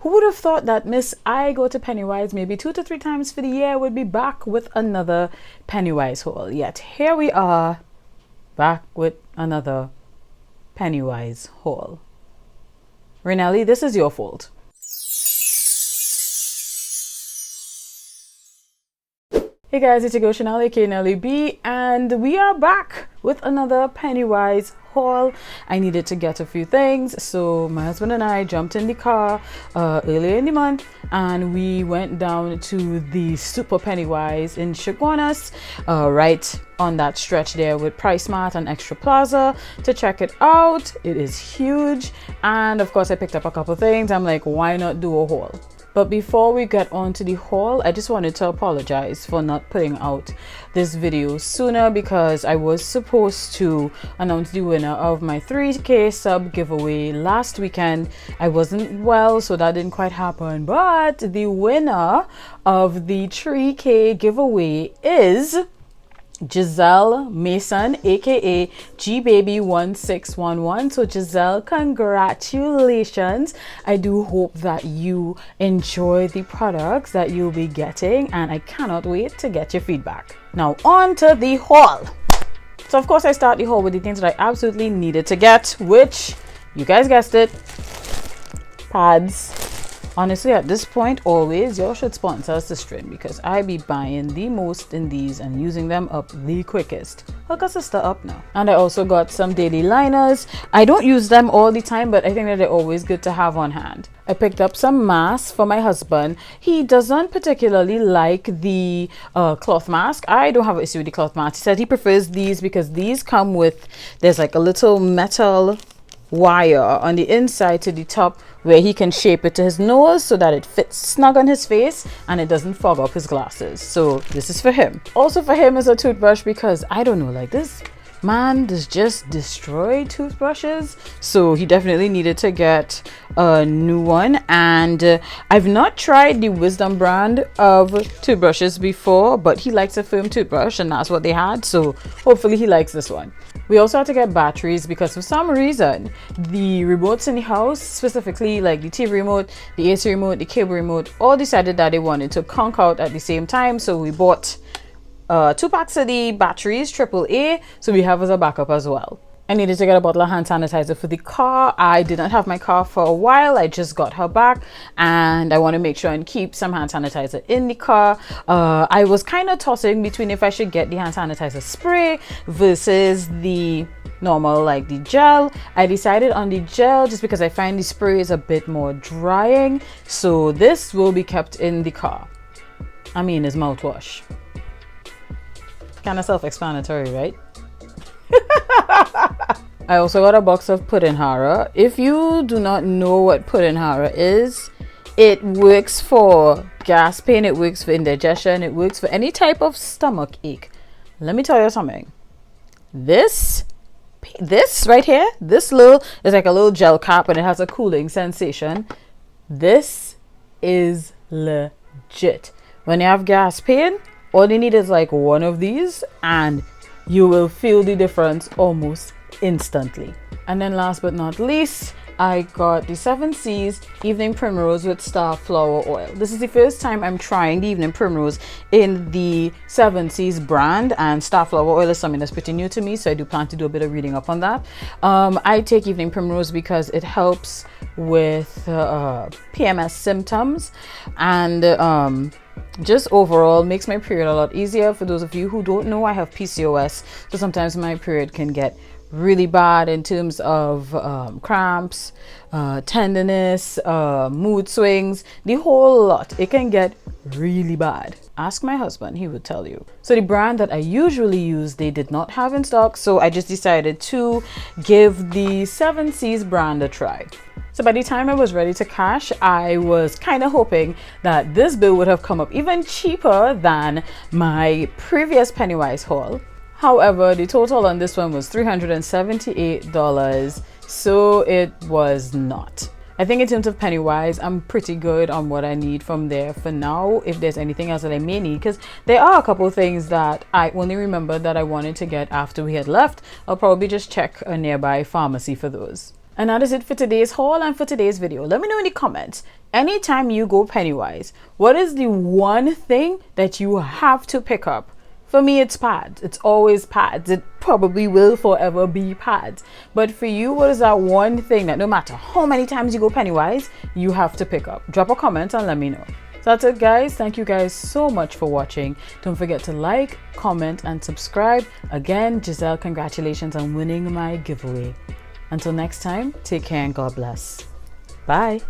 Who would have thought that Miss I Go to Pennywise maybe 2 to 3 times for the year would be back with another Pennywise haul? Yet here we are, back with another Pennywise haul. Nelly, this is your fault. Hey guys, it's your girl Chanel, aka Nelly B, and we are back with another Pennywise haul. I needed to get a few things, so my husband and I jumped in the car earlier in the month, and we went down to the Super Pennywise in Chaguanas, right on that stretch there with Price Mart and Extra Plaza, to check it out. It is huge, and of course I picked up a couple things. I'm like, why not do a haul? But before we get on to the haul, I just wanted to apologize for not putting out this video sooner, because I was supposed to announce the winner of my 3K sub giveaway last weekend. I wasn't well, so that didn't quite happen. But the winner of the 3K giveaway is Giselle Mason, aka GBaby1611. So Giselle, congratulations. I do hope that you enjoy the products that you'll be getting, and I cannot wait to get your feedback. Now on to the haul. So of course I start the haul with the things that I absolutely needed to get, which, you guys guessed it, pads. Honestly, at this point, always, y'all should sponsor us to stream, because I be buying the most in these and using them up the quickest. Hook a sister up now. And I also got some daily liners. I don't use them all the time, but I think that they're always good to have on hand. I picked up some masks for my husband. He doesn't particularly like the cloth mask. I don't have an issue with the cloth mask. He said he prefers these because these come with, there's like a little metal wire on the inside to the top where he can shape it to his nose so that it fits snug on his face and it doesn't fog up his glasses. So this is for him. Also for him is a toothbrush, because I don't know, like, this man does just destroy toothbrushes, so he definitely needed to get a new one. And I've not tried the Wisdom brand of toothbrushes before, but he likes a firm toothbrush and that's what they had, so hopefully he likes this one. We also had to get batteries because for some reason the remotes in the house, specifically like the TV remote, the AC remote, the cable remote, all decided that they wanted to conk out at the same time. So we bought 2 packs of the batteries, AAA, so we have as a backup as well. I needed to get a bottle of hand sanitizer for the car. I did not have my car for a while. I just got her back, and I want to make sure and keep some hand sanitizer in the car. I was kind of tossing between if I should get the hand sanitizer spray versus the normal, like the gel. I decided on the gel just because I find the spray is a bit more drying. So this will be kept in the car. I mean, it's mouthwash. Kind of self-explanatory, right? I also got a box of pudding hara. If you do not know what pudding hara is, it works for gas pain, it works for indigestion, it works for any type of stomach ache. Let me tell you something. This right here, this little is like a little gel cap and it has a cooling sensation. This is legit. When you have gas pain, all you need is like one of these and you will feel the difference almost instantly. And then last but not least, I got the 7 Seas Evening Primrose with Star Flower Oil. This is the first time I'm trying the Evening Primrose in the 7 Seas brand, and Star Flower Oil is something that's pretty new to me, so I do plan to do a bit of reading up on that. I take Evening Primrose because it helps with PMS symptoms, and just overall makes my period a lot easier. For those of you who don't know, I have PCOS, so sometimes my period can get really bad in terms of cramps, tenderness, mood swings, the whole lot. It can get really bad. Ask my husband, he would tell you. So the brand that I usually use, they did not have in stock, so I just decided to give the 7 Seas brand a try. So by the time I was ready to cash, I was kind of hoping that this bill would have come up even cheaper than my previous Pennywise haul. However, the total on this one was $378, so it was not. I think in terms of Pennywise, I'm pretty good on what I need from there for now. If there's anything else that I may need, because there are a couple things that I only remembered that I wanted to get after we had left, I'll probably just check a nearby pharmacy for those. And that is it for today's haul and for today's video. Let me know in the comments, anytime you go Pennywise, what is the one thing that you have to pick up? For me, it's pads. It's always pads. It probably will forever be pads. But for you, what is that one thing that no matter how many times you go Pennywise, you have to pick up? Drop a comment and let me know. So that's it, guys. Thank you guys so much for watching. Don't forget to like, comment, and subscribe. Again, Giselle, congratulations on winning my giveaway. Until next time, take care and God bless. Bye.